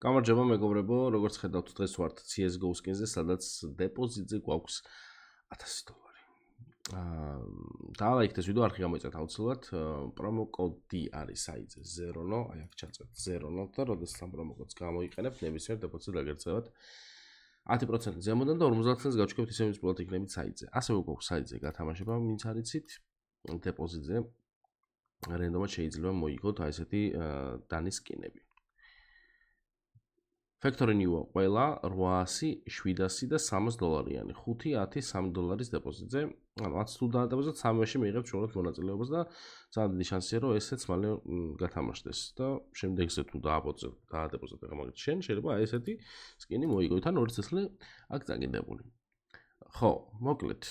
გამარჯობა მეგობრებო, როგორც ხედავთ დღეს ვართ CS:GO skins-ზე, სადაც დეპოზიტზე გვაქვს $1000. დაალაიქეთ ეს ვიდეო, არხი გამოიწევთ აუცილებლად. პრომო კოდი არის საიტზე 0, აი აქ ჩაწერთ 0 და როდესაც ამ პრომო კოდს გამოიყენებთ, ნებისმიერ დეპოზიტზე დაგერწევათ 10% ზემოდან და 50%-ს გაჩვენებთ ისე ვინც პირველად იქნებით საიტზე. ასევე გვაქვს საიტზე გათამაშება, ვინც არიცით დეპოზიტზე რენდომად შეიძლება მოიგოთ აი ესეთი დანის სკინები. Factory New ყველა 800, 700 და $300-იანი, 5, 10, $3 დეპოზიტზე. ანუ 10 თუ დაადეპოზიტოთ, 3-ში მიიღებთ შუალოდ მონაწილეობას და ძალიან დიდი შანსია, რომ ესეც მალე გათამაშდეს და შემდეგზე თუ დაადეპოზიტოთ ახლა მაგით შენ, შეიძლება აი ესეთი სკინი მოიგოთ, ან ორი წესლი აქ წაგიდებული. ხო, მოკლედ.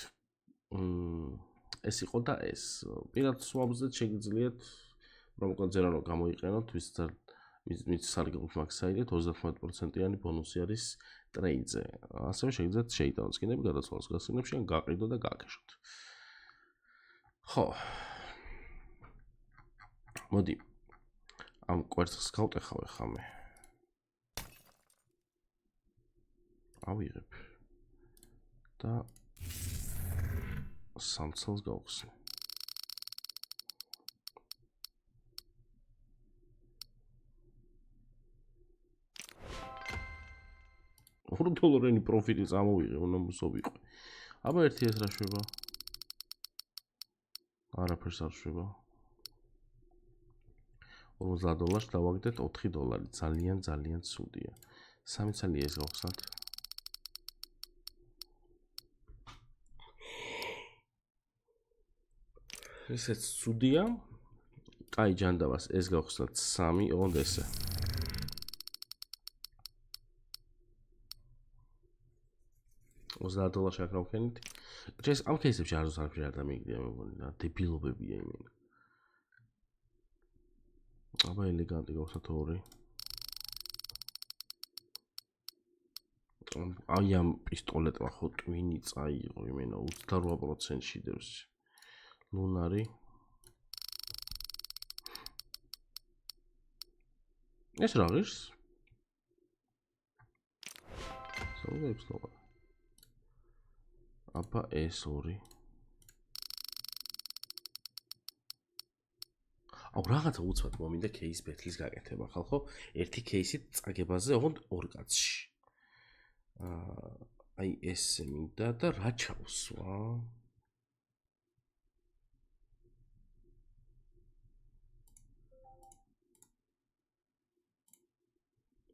ეს იყო და ეს. პირად swap-ზე შეგიძლიათ პრომოკოდ 0 გამოიყენოთ, ვინც სარგებლობს მაგ საიტით 30%-იანი ბონუსი არის ტრეიდზე. ასევე შეგიძლიათ შეიტანოთ სკინები გადაცვალოს გასაგნებში, ან გაყიდოთ და გააკეშოთ. ხო. მოდი. ამ კვერცხს გავტეხავ ახლა მე. ავიღებ. და სამცელს გავხსნი. $4 პროფიტი წამოვიღე, უნდა მოსობიყო. აბა ერთი ეს რა შვება? არაფერს არ შვება. $50 დავაგდეთ $4. ძალიან ცუდია. 3 წელი ეს გავხსნათ. ესეც ცუდია. კაი ჯანდაბას ეს გავხსნათ 3, ოღონდ ესე. $30 აქ რა ვქენით? ეს ამ кейსებში არც არ დამიგდია მეგონი და დებილობებია იმენ. აბა ელეგანტი გავხსნათ 2. აი ამ პისტოლეტმა ხო ტვინი წაიღო იმენა 28%-ში დევს. ლუნარი. ეს რა ღირს? $100. აბა ეს 2. აუ რაღაცა უცბად მომინდა кейს ბეთლის გაკეთება ხალხო. ერთი кейსით წაგებაზე, ოღონდ 2 კაცში. აი ესე მინდა და რა ჩავსვა?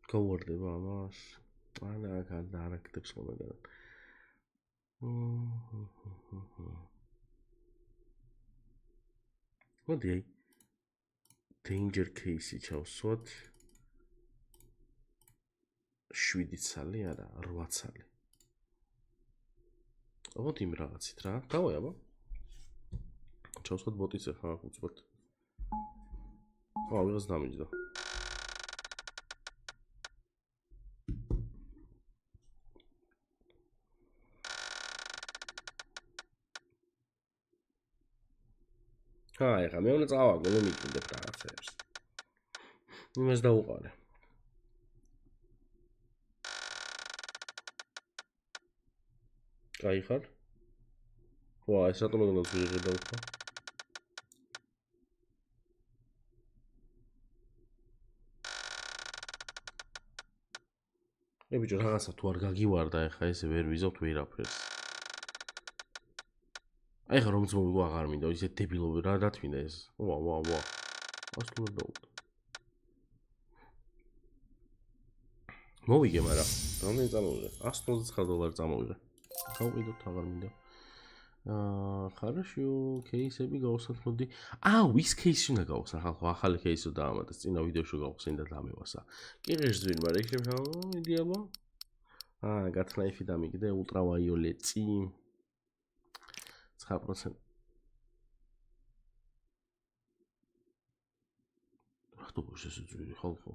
გავარდება ამას. ანა არაკეთებს მომეგან. მოდი აი danger case-ი ჩავსვათ 7 წალი არა 8 წალი. აბა იმ რაღაცით რა. დავაი აბა. ჩავსვათ ბოტის ახლა უცბად. ვიღაც დამიჯდა. ახლა მე უნდა წავაგო, რომ მიკიდებ რაღაცებს. იმას დავუყარე. კაი ხარ? ვა, ეს რატომ მეგონავს ვიღე დავუყო? ბიჭო, რაღაცა თუ არ გაგივარდა ახლა ესე ვერ ვიზავთ ვერაფერს. აი ხა რომც მოვიგო აღარ მინდა ისე დებილობი რა დათმინდა ეს. ვა. ასლურად დაუყო. მოვიგე, მაგრამ რამდენი წამოვიღე? $129 წამოვიღე. გავყიდოთ აღარ მინდა. хорошо, кейსები გავხსნათ მოდი. ის кейსი უნდა გავხსნა ხალხო, ახალი кейსი დაამატეს. წინა ვიდეოში გავხსნი და დამევასა. კი ღირსვინ, მაგრამ იქ შემოვიდა იდეაბა. გათნაიფი დამიგდე ультრავაიოლეტი. 9%. რატო ეს ძვირი ხალხო?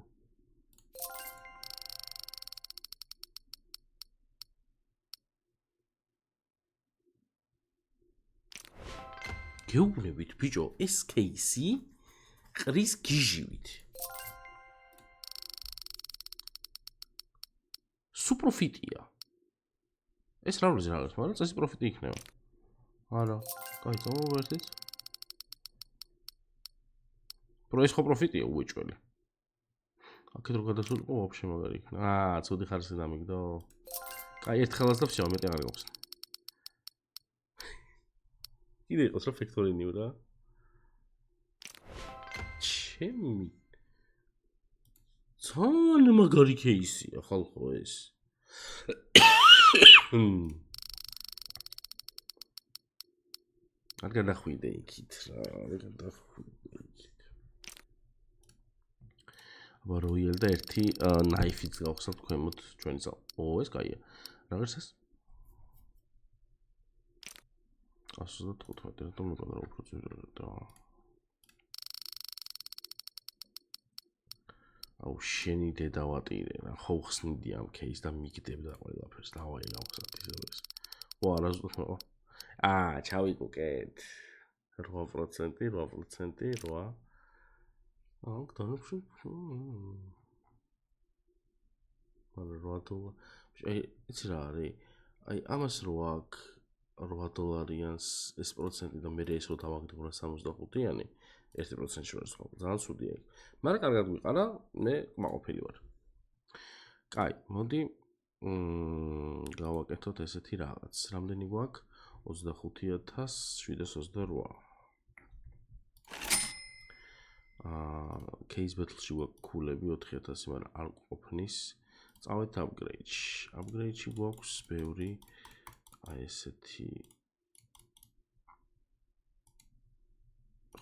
გეუბნებით ბიჭო, ეს кейსი ყრის გიჟივით. სუ პროფიტია. ეს რა არის რაღაც, მაგრამ წესი პროფიტი იქნება. არა, კაი, წამოვერთით. ეს ხო პროფიტია უეჭველი. აქეთ რო გადასულიყო, ვაფშე მაგარი იქნა. ცუდი ხარისხი დამიგდო. კაი, ერთხელაც და ვშავ, მეტი აღარ გაქვს. კიდე იყოს რა ფაქტორი ნიუ რა. ჩემი ძალიან მაგარი кейსია ხალხო ეს. არ გადახვიდე იქით რა, არ გადახვიდე იქით. აბა როიელ და ერთი ნაიფიც გავხსნათ ქვემოთ ჩვენი წა. ეს კაია. რა არის ეს? 135 რატომ მოგონა რა უფრო ძვირი და აუ შენი დედა ვატირე რა ხო ხსნიდი ამ кейს და მიგდებდა ყველაფერს დავაი გავხსნათ ისევ ეს არა ზუსტად ჩავიკუკეთ 8% 8% აქ დანუში $8 იცი რა არის აი ამას რო აქ $8 ეს პროცენტი და მე ეს რო დავაგდო 65-იანი 1% შორის ხო ძალიან ცუდია იქ მაგრამ კარგად ვიყარა მე კმაყოფილი ვარ კაი მოდი გავაკეთოთ ესეთი რაღაც რამდენი გვაქვს 25000 case battle-ში გვაქვს ქულები 4000 მაგრამ არ ყოფნის წავედით upgrade-ში გვაქვს ბევრი აი ესეთი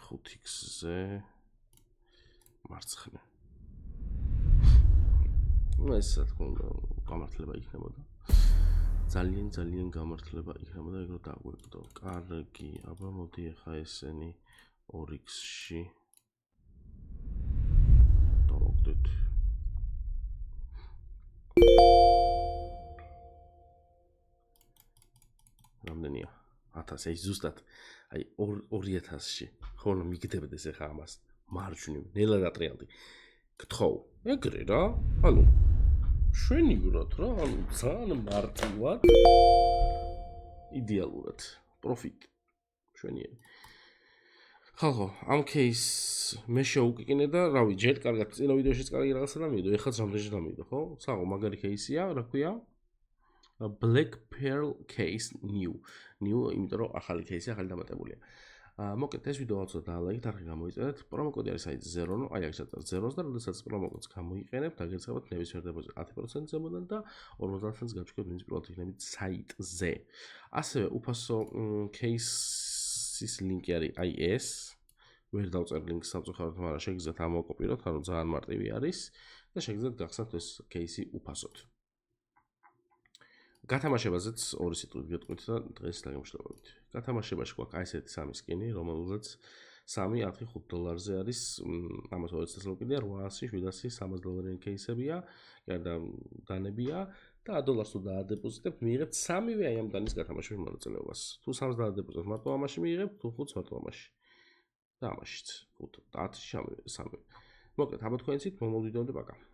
5x-ზე მარცხნე. ეს თქო გამართლება იქნებოდა. ძალიან გამართლება იქნებოდა ეგ რო დაგვეკდო. კარგი, აბა მოდი ახლა ესენი 2x-ში დავაგდეთ. რამდენია? 1000 ეს ზუსტად აი 2000-ში ხოლმე მიგდებდეს ახლა ამას მარჯვნივ ნელა დატრიალდი გთხოვ ეგრე რა ანუ შვენივრად რა ანუ ძალიან მარტივად იდეალურად პროფიტ შვენიერი ხალხო ამ кейს მე შევუკიკინე და რავი ჯერ კარგად წინა ვიდეოშიც კარგი რაღაცა დამიდო ეხლა რამდენჯერ დამიდო ხო საღო მაგარი кейსია რა ქვია Black Pearl case new იმიტომ რომ ახალი кейსი ახალი დამატებულია მოკეთ ეს ვიდეო აუცილებლად დაალაიქეთ არხი გამოიწერეთ პრომოკოდი არის საით 0 აი აქ შეწერთ 0-ს და როდესაც პრომოკოდს გამოიყენებთ დაგეცემოთ ნებისმიერ დებოზიტ 10% ზემოდან და 50%-ს გაჩქაროთ ვინც პირველად იქნებით საიტზე ასევე უფასო кейსის ლინკი არის აი ეს ვერ დავწერ ლინკს სამწუხაროდ მაგრამ შეგიძლიათ ამოვაკოპიროთ ანუ ძალიან მარტივი არის და შეგიძლიათ გახსნათ ეს кейსი უფასოდ გათამაშებაზეც ორი სიტყვით გეტყვით და დღეს დაგემშვიდობებით. გათამაშებაში გვაქვს აი ესეთი სამი სკინი, რომელზეც 3, 10, $5 არის, ამას 200 ლოკიდია, 800, 700, $300 кейსებია, გარდა დანებია და $100 თუ დაადებოზიტებთ, მიიღებთ 3-ვე აი ამ დანის გათამაშების მონაწილეობას. თუ 3-ს დაადებოზიტებთ, მარტო ამაში მიიღებთ, თუ 5-ს მარტო ამაში. და ამაშიც 5, 10-ში 3. მოგეთ, აბა თქვენიცით მომოვიდეოდე, პაკა.